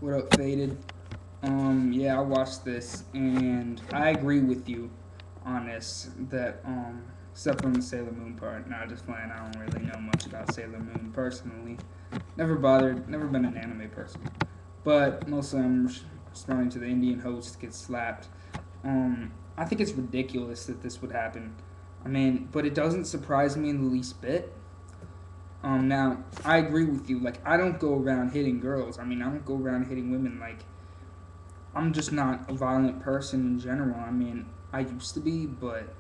What up, Faded? Yeah, I watched this, and I agree with you on this. That except from the Sailor Moon part. Nah, just playing. I don't really know much about Sailor Moon personally. Never bothered. Never been an anime person. But mostly, I'm responding to the Indian host gets slapped. I think it's ridiculous that this would happen. I mean, but it doesn't surprise me in the least bit. Now I agree with you. Like, I don't go around hitting girls. I mean, I don't go around hitting women. Like, I'm just not a violent person in general. I mean, I used to be, but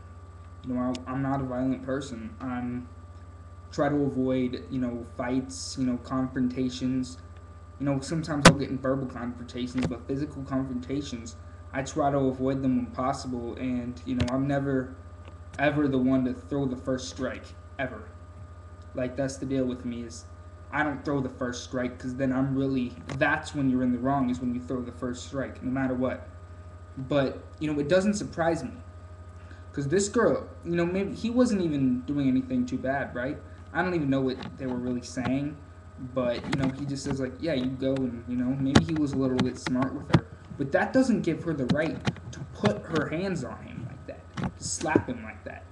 I'm not a violent person. I'm try to avoid fights, confrontations. Sometimes I'll get in verbal confrontations, but physical confrontations, I try to avoid them when possible. And I'm never ever the one to throw the first strike ever. Like, that's the deal with me is I don't throw the first strike because then that's when you're in the wrong, is when you throw the first strike, no matter what. But it doesn't surprise me because this girl, maybe he wasn't even doing anything too bad, right? I don't even know what they were really saying, but he just says like, yeah, you go, and maybe he was a little bit smart with her, but that doesn't give her the right to put her hands on him like that, to slap him like that.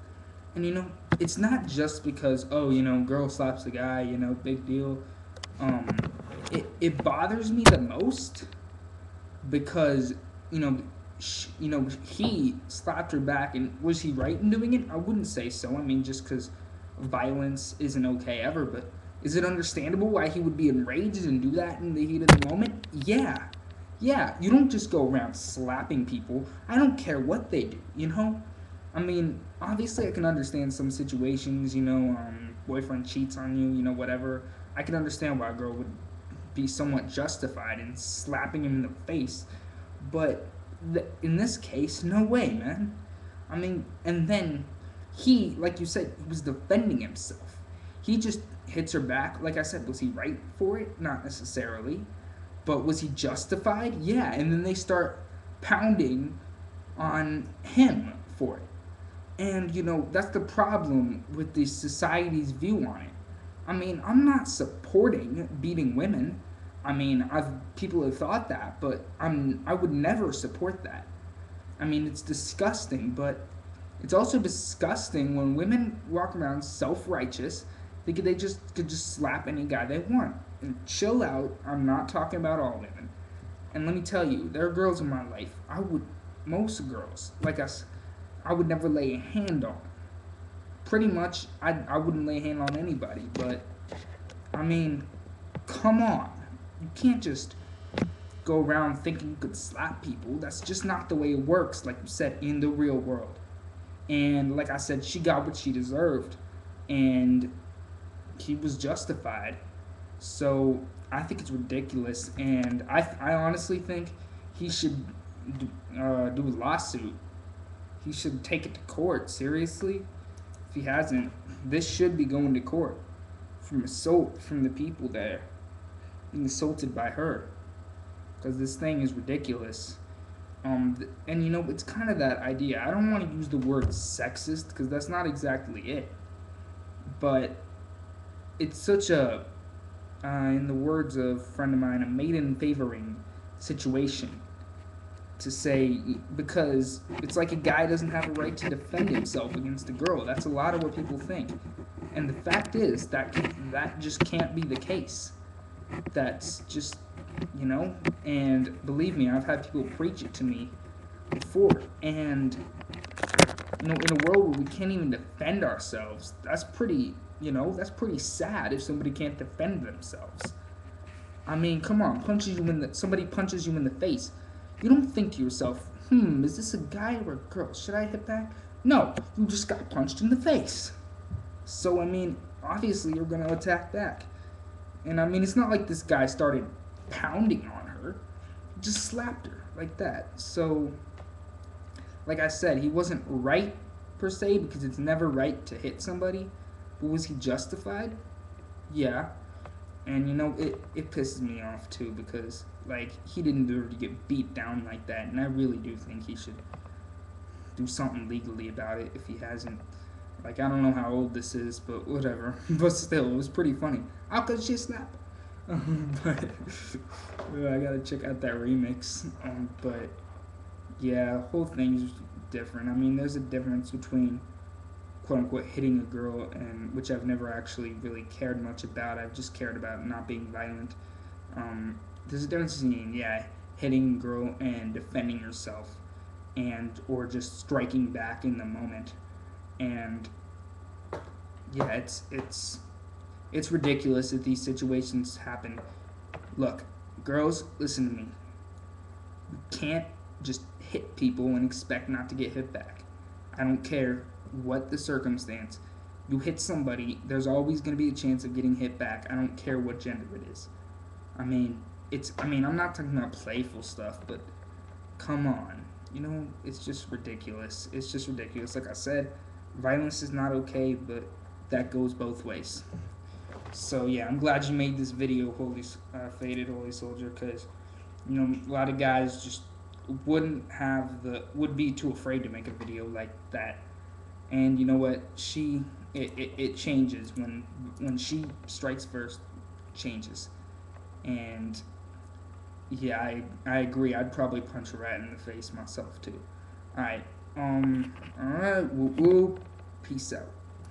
And it's not just because, oh, girl slaps a guy, big deal. Um, it bothers me the most because you know he slapped her back, and was he right in doing it? I wouldn't say so. I mean, just because violence isn't okay ever, but is it understandable why he would be enraged and do that in the heat of the moment? Yeah. Yeah, you don't just go around slapping people. I don't care what they do. I mean, obviously, I can understand some situations, boyfriend cheats on you, whatever. I can understand why a girl would be somewhat justified in slapping him in the face. But in this case, no way, man. I mean, and then he, like you said, he was defending himself. He just hits her back. Like I said, was he right for it? Not necessarily. But was he justified? Yeah. And then they start pounding on him for it. And, that's the problem with the society's view on it. I mean, I'm not supporting beating women. I mean, people have thought that, but I would never support that. I mean, it's disgusting, but it's also disgusting when women walk around self-righteous, thinking they just could just slap any guy they want. And chill out. I'm not talking about all women. And let me tell you, there are girls in my life. Most girls like us, I would never lay a hand on. Pretty much, I wouldn't lay a hand on anybody. But I mean, come on, you can't just go around thinking you could slap people. That's just not the way it works, like you said, in the real world. And like I said, she got what she deserved, and he was justified. So I think it's ridiculous, and I honestly think he should do a lawsuit. He should take it to court. Seriously, if he hasn't, this should be going to court from assault from the people there, being assaulted by her, because this thing is ridiculous. And it's kind of that idea. I don't want to use the word sexist because that's not exactly it, but it's such a, in the words of a friend of mine, a maiden favoring situation to say, because it's like a guy doesn't have a right to defend himself against a girl. That's a lot of what people think, and the fact is that just can't be the case. That's just and believe me, I've had people preach it to me before, and in a world where we can't even defend ourselves, that's pretty sad if somebody can't defend themselves. I mean, come on, somebody punches you in the face. You don't think to yourself, is this a guy or a girl? Should I hit back? No, you just got punched in the face. So I mean, obviously you're gonna attack back. And I mean, it's not like this guy started pounding on her; he just slapped her like that. So, like I said, he wasn't right per se because it's never right to hit somebody. But was he justified? Yeah. And it pisses me off too because like he didn't deserve to get beat down like that, and I really do think he should do something legally about it if he hasn't. Like, I don't know how old this is, but whatever. But still, it was pretty funny. How could she slap? but I gotta check out that remix. But yeah, whole thing's different. I mean, there's a difference between quote unquote hitting a girl, and which I've never actually really cared much about. I've just cared about not being violent. There's a difference between hitting a girl and defending yourself, and or just striking back in the moment. And yeah, it's ridiculous that these situations happen. Look, girls, listen to me. You can't just hit people and expect not to get hit back. I don't care what the circumstance. You hit somebody, there's always going to be a chance of getting hit back. I don't care what gender it is. I mean, I'm not talking about playful stuff, but come on. It's just ridiculous. It's just ridiculous. Like I said, violence is not okay, but that goes both ways. So yeah, I'm glad you made this video, Faded Holy Soldier, because a lot of guys just would be too afraid to make a video like that. And you know what? It changes when she strikes first, changes. And yeah, I agree. I'd probably punch a rat in the face myself too. All right. All right. Woo woo. Peace out.